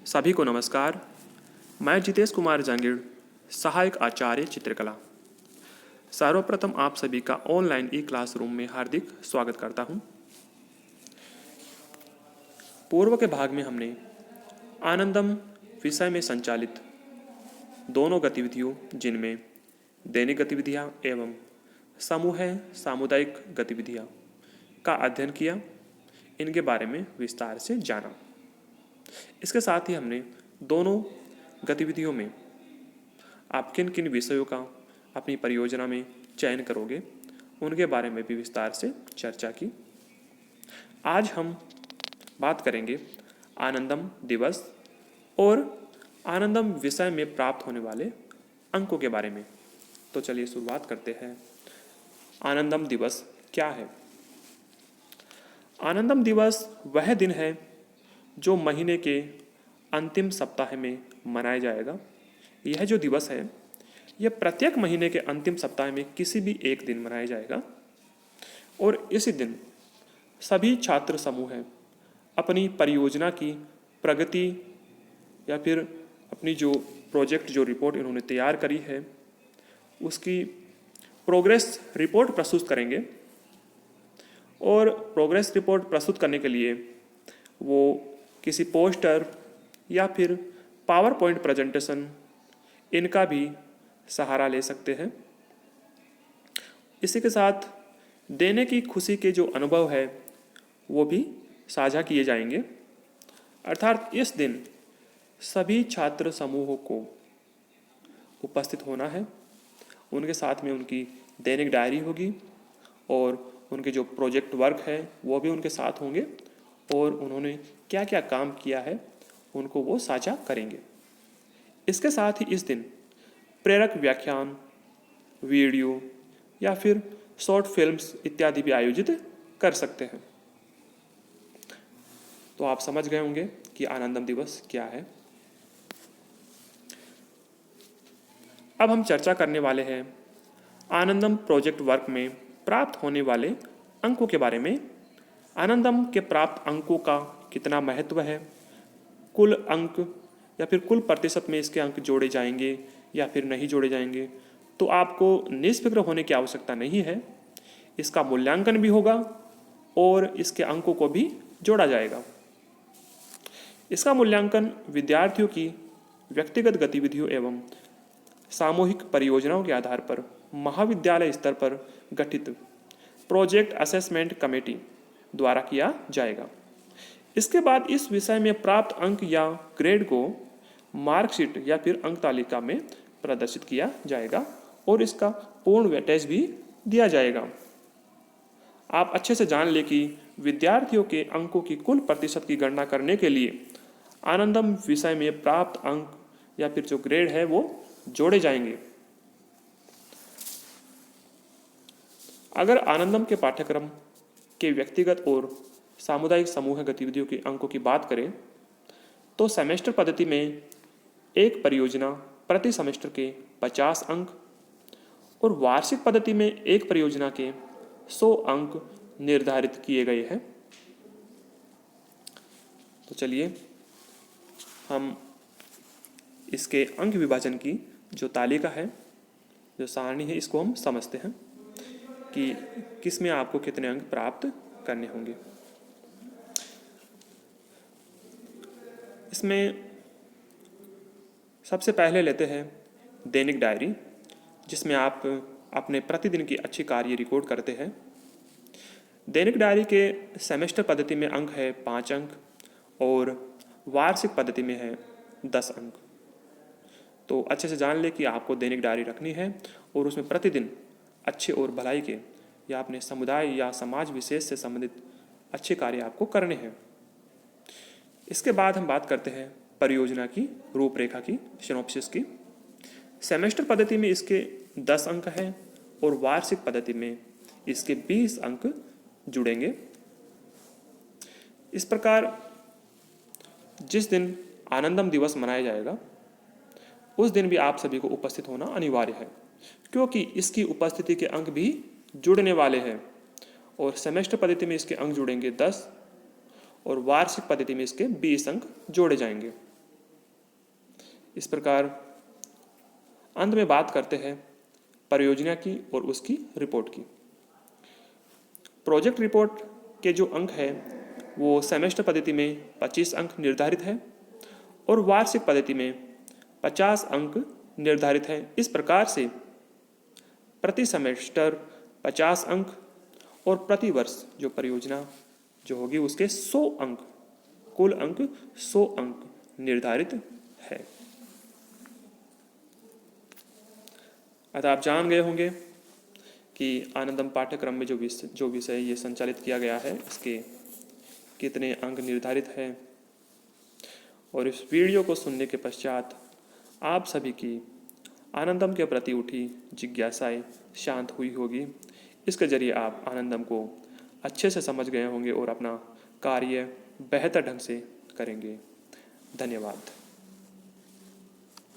सभी को नमस्कार। मैं जितेश कुमार जांगिड़, सहायक आचार्य चित्रकला। सर्वप्रथम आप सभी का ऑनलाइन ई क्लासरूम में हार्दिक स्वागत करता हूं। पूर्व के भाग में हमने आनंदम विषय में संचालित दोनों गतिविधियों, जिनमें दैनिक गतिविधियां एवं समूह सामुदायिक गतिविधियां का अध्ययन किया, इनके बारे में विस्तार से जाना। इसके साथ ही हमने दोनों गतिविधियों में आप किन किन विषयों का अपनी परियोजना में चयन करोगे, उनके बारे में भी विस्तार से चर्चा की। आज हम बात करेंगे आनंदम दिवस और आनंदम विषय में प्राप्त होने वाले अंकों के बारे में। तो चलिए शुरुआत करते हैं। आनंदम दिवस क्या है? आनंदम दिवस वह दिन है जो महीने के अंतिम सप्ताह में मनाया जाएगा। यह जो दिवस है, यह प्रत्येक महीने के अंतिम सप्ताह में किसी भी एक दिन मनाया जाएगा और इसी दिन सभी छात्र समूह अपनी परियोजना की प्रगति या फिर अपनी जो प्रोजेक्ट जो रिपोर्ट इन्होंने तैयार करी है, उसकी प्रोग्रेस रिपोर्ट प्रस्तुत करेंगे। और प्रोग्रेस रिपोर्ट प्रस्तुत करने के लिए वो किसी पोस्टर या फिर पावर पॉइंट प्रेजेंटेशन, इनका भी सहारा ले सकते हैं। इसी के साथ देने की खुशी के जो अनुभव है वो भी साझा किए जाएंगे। अर्थात इस दिन सभी छात्र समूहों को उपस्थित होना है। उनके साथ में उनकी दैनिक डायरी होगी और उनके जो प्रोजेक्ट वर्क है वो भी उनके साथ होंगे और उन्होंने क्या क्या काम किया है उनको वो साझा करेंगे। इसके साथ ही इस दिन प्रेरक व्याख्यान, वीडियो या फिर शॉर्ट फिल्म्स इत्यादि भी आयोजित कर सकते हैं। तो आप समझ गए होंगे कि आनंदम दिवस क्या है। अब हम चर्चा करने वाले हैं आनंदम प्रोजेक्ट वर्क में प्राप्त होने वाले अंकों के बारे में। आनंदम के प्राप्त अंकों का कितना महत्व है, कुल अंक या फिर कुल प्रतिशत में इसके अंक जोड़े जाएंगे या फिर नहीं जोड़े जाएंगे, तो आपको निष्फिक्र होने की आवश्यकता नहीं है। इसका मूल्यांकन भी होगा और इसके अंकों को भी जोड़ा जाएगा। इसका मूल्यांकन विद्यार्थियों की व्यक्तिगत गतिविधियों एवं सामूहिक परियोजनाओं के आधार पर महाविद्यालय स्तर पर गठित प्रोजेक्ट असेसमेंट कमेटी द्वारा किया जाएगा। इसके बाद इस विषय में प्राप्त अंक या ग्रेड को मार्कशीट या फिर अंक तालिका में प्रदर्शित किया जाएगा और इसका पूर्ण वेटेज भी दिया जाएगा। आप अच्छे से जान लें कि विद्यार्थियों के अंकों की कुल प्रतिशत की गणना करने के लिए आनंदम विषय में प्राप्त अंक या फिर जो ग्रेड है वो जोड़े जाएंगे। अगर आनंदम के पाठ्यक्रम के व्यक्तिगत और सामुदायिक समूह गतिविधियों के अंकों की बात करें तो सेमेस्टर पद्धति में एक परियोजना प्रति सेमेस्टर के 50 अंक और वार्षिक पद्धति में एक परियोजना के 100 अंक निर्धारित किए गए हैं। तो चलिए हम इसके अंक विभाजन की जो तालिका है, जो सारणी है, इसको हम समझते हैं कि किस में आपको कितने अंक प्राप्त करने होंगे। इसमें सबसे पहले लेते हैं दैनिक डायरी, जिसमें आप अपने प्रतिदिन की अच्छी कार्य रिकॉर्ड करते हैं। दैनिक डायरी के सेमेस्टर पद्धति में अंक है 5 अंक और वार्षिक पद्धति में है 10 अंक। तो अच्छे से जान ले कि आपको दैनिक डायरी रखनी है और उसमें प्रतिदिन अच्छे और भलाई के या अपने समुदाय या समाज विशेष से संबंधित अच्छे कार्य आपको करने हैं। इसके बाद हम बात करते हैं परियोजना की रूपरेखा की, सिनॉप्सिस की। सेमेस्टर पद्धति में इसके 10 अंक हैं और वार्षिक पद्धति में इसके 20 अंक जुड़ेंगे। इस प्रकार जिस दिन आनंदम दिवस मनाया जाएगा उस दिन भी आप सभी को उपस्थित होना अनिवार्य है, क्योंकि इसकी उपस्थिति के अंक भी जुड़ने वाले हैं। और सेमेस्टर पद्धति में इसके अंक जुड़ेंगे 10 और वार्षिक पद्धति में इसके 20 अंक जोड़े जाएंगे। इस प्रकार अंत में बात करते हैं परियोजना की और उसकी रिपोर्ट की। प्रोजेक्ट रिपोर्ट के जो अंक है वो सेमेस्टर पद्धति में 25 अंक निर्धारित है और वार्षिक पद्धति में 50 अंक निर्धारित हैं। इस प्रकार से प्रति सेमेस्टर 50 अंक और प्रति वर्ष जो परियोजना जो होगी उसके 100 अंक, कुल अंक 100 अंक निर्धारित है। अतः आप जान गए होंगे कि आनंदम पाठ्यक्रम में जो विषय ये संचालित किया गया है इसके कितने अंक निर्धारित हैं। और इस वीडियो को सुनने के पश्चात आप सभी की आनंदम के प्रति उठी जिज्ञासाएं शांत हुई होगी। इसके जरिए आप आनंदम को अच्छे से समझ गए होंगे और अपना कार्य बेहतर ढंग से करेंगे। धन्यवाद।